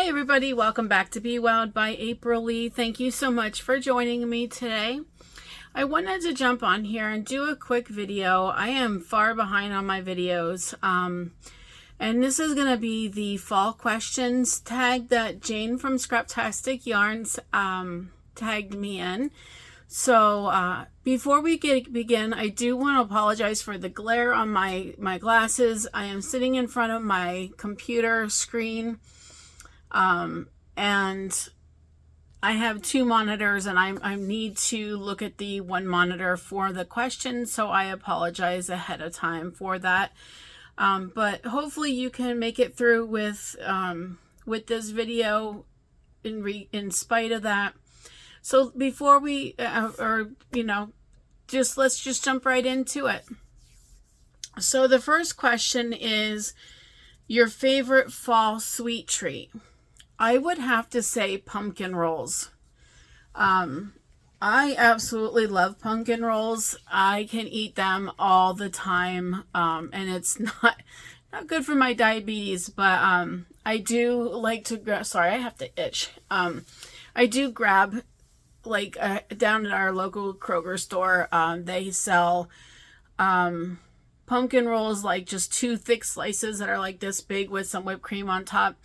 Hi everybody, welcome back to Be Wild by April Lee. Thank you so much for joining me today. I wanted to jump on here and do a quick video. I am far behind on my videos. And this is going to be the fall questions tag that Jane from Scraptastic Yarns tagged me in. So before we begin, I do want to apologize for the glare on my glasses. I am sitting in front of my computer screen. And I have two monitors and I need to look at the one monitor for the questions, so I apologize ahead of time for that. But hopefully you can make it through with this video in spite of that. So before we, let's just jump right into it. So the first question is your favorite fall sweet treat. I would have to say pumpkin rolls. I absolutely love pumpkin rolls. I can eat them all the time, and it's not good for my diabetes, but I do like to grab, sorry, I have to itch. I do grab, like, down at our local Kroger store, they sell pumpkin rolls, like just two thick slices that are like this big with some whipped cream on top.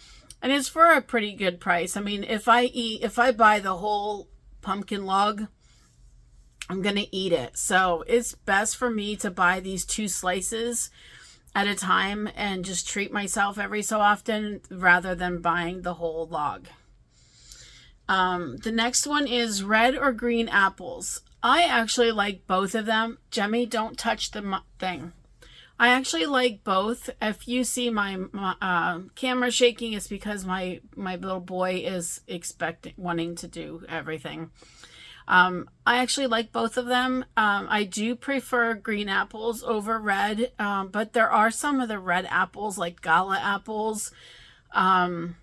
And it's for a pretty good price. I mean, if I buy the whole pumpkin log, I'm going to eat it. So it's best for me to buy these two slices at a time and just treat myself every so often rather than buying the whole log. The next one is red or green apples. I actually like both of them. Jemmy, don't touch the thing. I actually like both. If you see my camera shaking, it's because my little boy is wanting to do everything. I actually like both of them. I do prefer green apples over red, but there are some of the red apples, like gala apples. I'm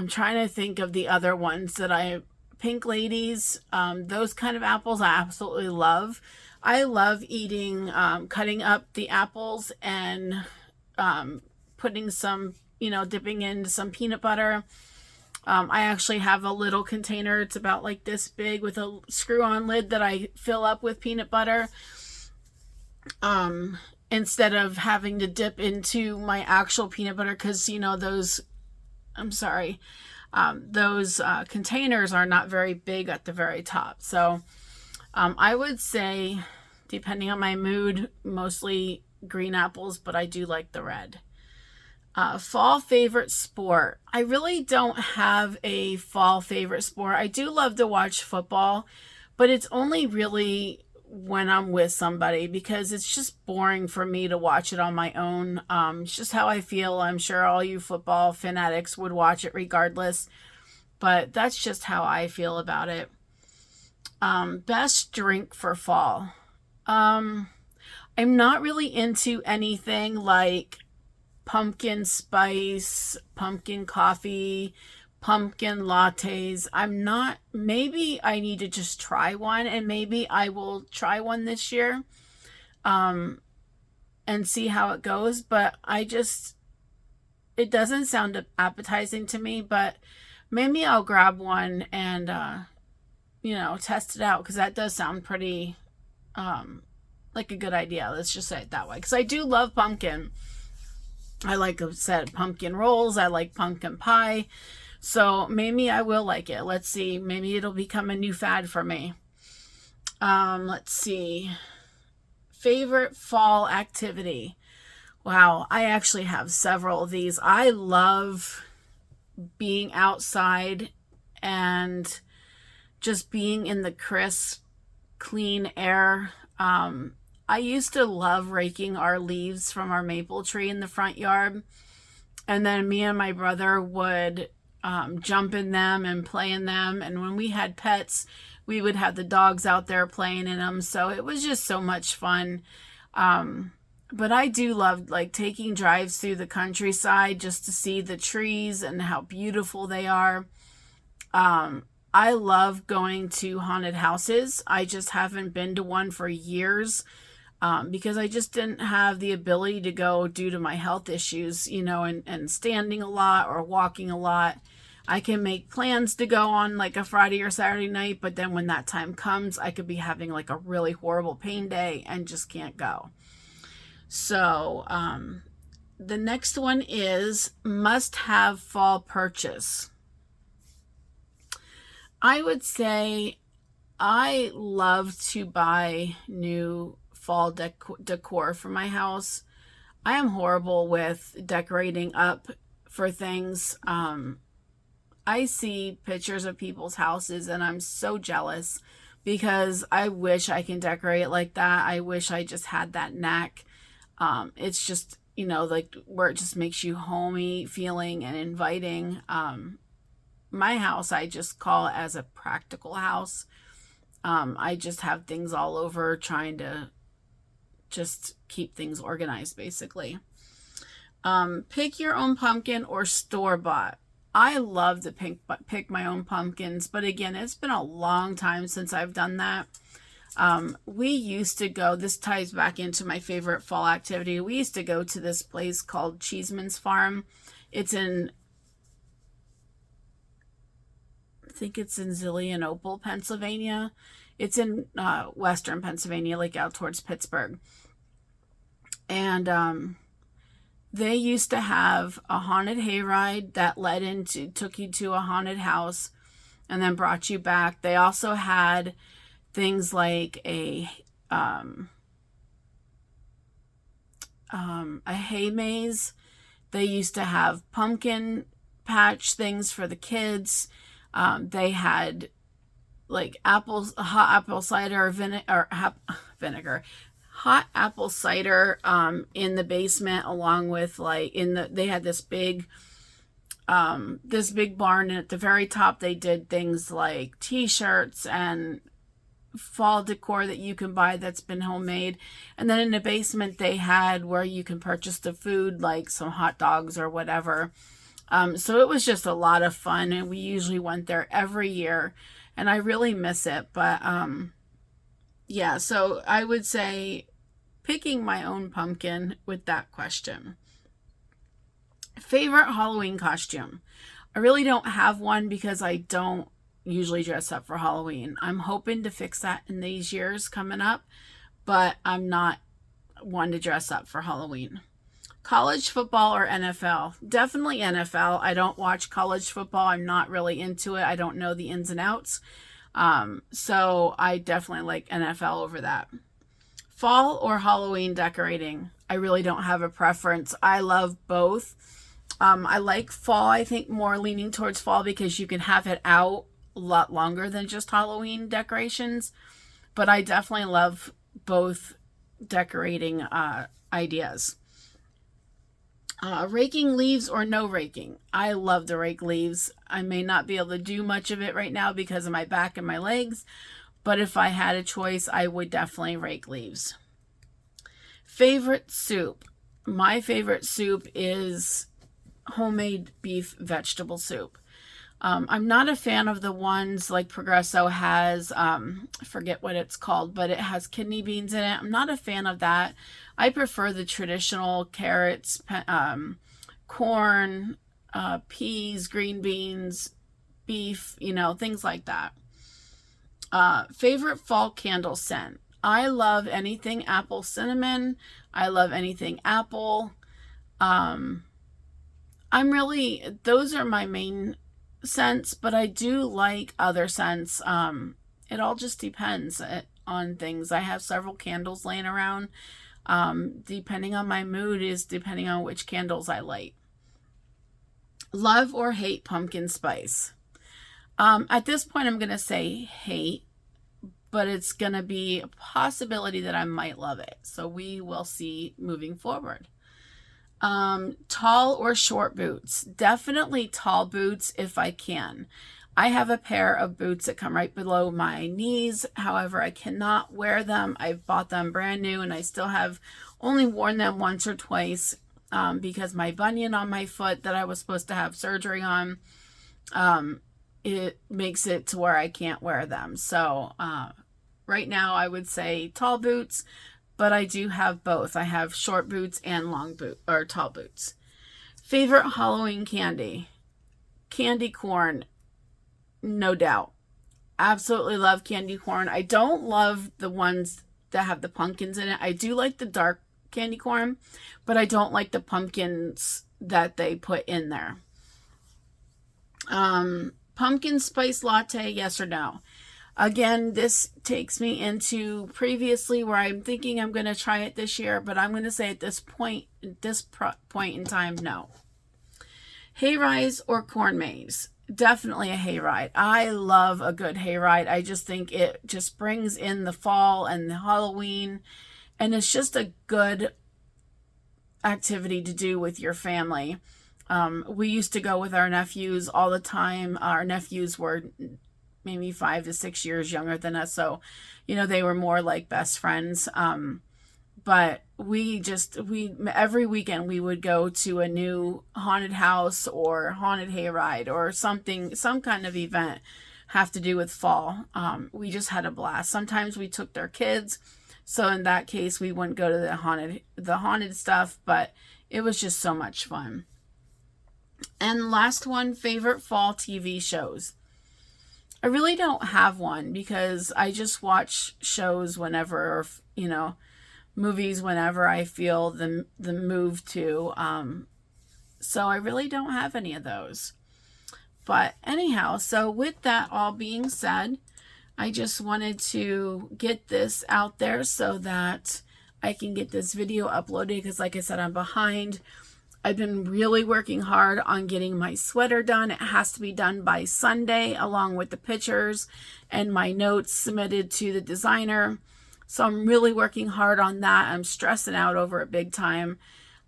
trying to think of the other ones that pink ladies, those kind of apples I absolutely love. I love eating, cutting up the apples and putting some, dipping into some peanut butter. I actually have a little container. It's about like this big with a screw-on lid that I fill up with peanut butter. Instead of having to dip into my actual peanut butter, because, those containers are not very big at the very top. So I would say, depending on my mood, mostly green apples, but I do like the red. Fall favorite sport. I really don't have a fall favorite sport. I do love to watch football, but it's only really when I'm with somebody, because it's just boring for me to watch it on my own. It's just how I feel. I'm sure all you football fanatics would watch it regardless, but that's just how I feel about it. Best drink for fall. I'm not really into anything like pumpkin spice, pumpkin coffee, pumpkin lattes. Maybe I need to just try one, and maybe I will try one this year, and see how it goes. But it doesn't sound appetizing to me, but maybe I'll grab one and, test it out, because that does sound pretty, like a good idea. Let's just say it that way. Because I do love pumpkin. I like I said, pumpkin rolls. I like pumpkin pie. So maybe I will like it. Let's see. Maybe it'll become a new fad for me. Let's see. Favorite fall activity. Wow. I actually have several of these. I love being outside and just being in the crisp, clean air. I used to love raking our leaves from our maple tree in the front yard. And then me and my brother would jump in them and play in them. And when we had pets, we would have the dogs out there playing in them. So it was just so much fun. But I do love, like, taking drives through the countryside just to see the trees and how beautiful they are. I love going to haunted houses. I just haven't been to one for years. because I just didn't have the ability to go due to my health issues, and standing a lot or walking a lot. I can make plans to go on like a Friday or Saturday night, but then when that time comes, I could be having like a really horrible pain day and just can't go. So, the next one is must-have fall purchase. I would say I love to buy new fall decor for my house. I am horrible with decorating up for things. I see pictures of people's houses and I'm so jealous because I wish I can decorate like that. I wish I just had that knack. It's just, like where it just makes you homey feeling and inviting. My house, I just call it as a practical house. I just have things all over trying to just keep things organized, basically. Pick your own pumpkin or store-bought. I love to pick my own pumpkins, but again, it's been a long time since I've done that. We used to go, this ties back into my favorite fall activity. We used to go to this place called Cheeseman's Farm. It's in, I think it's in Zillionople, Pennsylvania. It's in western Pennsylvania, like out towards Pittsburgh. And they used to have a haunted hayride that took you to a haunted house and then brought you back. They also had things like a hay maze. They used to have pumpkin patch things for the kids. They had like hot apple cider vinegar, hot apple cider in the basement, along with they had this big barn, and at the very top they did things like t-shirts and fall decor that you can buy that's been homemade. And then in the basement they had where you can purchase the food, like some hot dogs or whatever. So it was just a lot of fun, and we usually went there every year, and I really miss it. But yeah, so I would say picking my own pumpkin with that question. Favorite Halloween costume. I really don't have one because I don't usually dress up for Halloween. I'm hoping to fix that in these years coming up, but I'm not one to dress up for Halloween. College football or NFL? Definitely NFL. I don't watch college football. I'm not really into it. I don't know the ins and outs. So I definitely like NFL over that. Fall or Halloween decorating? I really don't have a preference. I love both. I like fall, I think more leaning towards fall because you can have it out a lot longer than just Halloween decorations. But I definitely love both decorating ideas. Raking leaves or no raking? I love to rake leaves. I may not be able to do much of it right now because of my back and my legs, but if I had a choice, I would definitely rake leaves. Favorite soup? My favorite soup is homemade beef vegetable soup. I'm not a fan of the ones like Progresso has, I forget what it's called, but it has kidney beans in it. I'm not a fan of that. I prefer the traditional carrots, corn, peas, green beans, beef, things like that. Favorite fall candle scent. I love anything apple cinnamon. I love anything apple. Those are my main scents, but I do like other scents. It all just depends on things. I have several candles laying around. Depending on my mood is depending on which candles I light. Love or hate pumpkin spice? At this point, I'm going to say hate, but it's going to be a possibility that I might love it. So we will see moving forward. Tall or short boots? Definitely tall boots if I can. I have a pair of boots that come right below my knees. However, I cannot wear them. I've bought them brand new and I still have only worn them once or twice because my bunion on my foot that I was supposed to have surgery on, it makes it to where I can't wear them. So right now I would say tall boots, but I do have both. I have short boots and long boot or tall boots. Favorite Halloween candy? Candy corn, no doubt. Absolutely love candy corn. I don't love the ones that have the pumpkins in it. I do like the dark candy corn, but I don't like the pumpkins that they put in there. Pumpkin spice latte, yes or no? Again, this takes me into previously where I'm thinking I'm going to try it this year, but I'm going to say at this point in time, no. Hayrides or corn maze? Definitely a hayride. I love a good hayride. I just think it just brings in the fall and the Halloween, and it's just a good activity to do with your family. We used to go with our nephews all the time. Our nephews were maybe 5 to 6 years younger than us, so they were more like best friends. But we every weekend we would go to a new haunted house or haunted hayride or something, some kind of event have to do with fall. We just had a blast. Sometimes we took their kids, so in that case we wouldn't go to the haunted stuff, but it was just so much fun. And last one, favorite fall TV shows. I really don't have one because I just watch shows whenever, or movies whenever I feel the move to. So I really don't have any of those. But anyhow, so with that all being said, I just wanted to get this out there so that I can get this video uploaded because, like I said, I'm behind. I've been really working hard on getting my sweater done. It has to be done by Sunday, along with the pictures and my notes submitted to the designer. So I'm really working hard on that. I'm stressing out over it big time.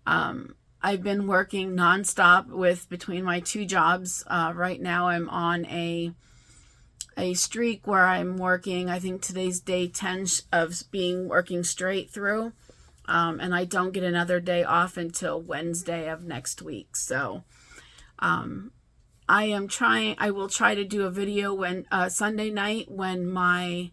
I've been working nonstop between my 2 jobs. Right now I'm on a streak where I'm working, I think today's day 10 of working straight through. And I don't get another day off until Wednesday of next week. So I will try to do a video when Sunday night when my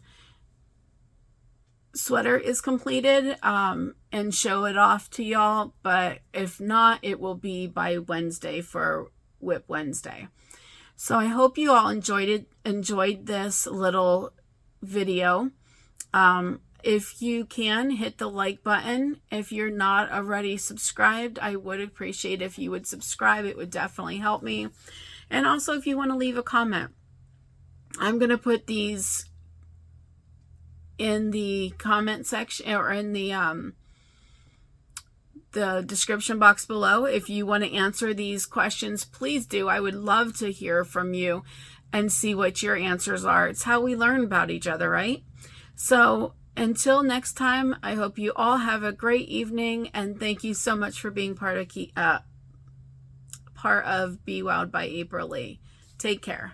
sweater is completed and show it off to y'all. But if not, it will be by Wednesday for Whip Wednesday. So I hope you all enjoyed this little video. If you can, hit the like button. If you're not already subscribed, I would appreciate if you would subscribe. It would definitely help me. And also, if you want to leave a comment, I'm going to put these in the comment section or in the description box below. If you want to answer these questions, please do. I would love to hear from you and see what your answers are. It's how we learn about each other, right? So until next time, I hope you all have a great evening, and thank you so much for being part of Be Wild by April Lee. Take care.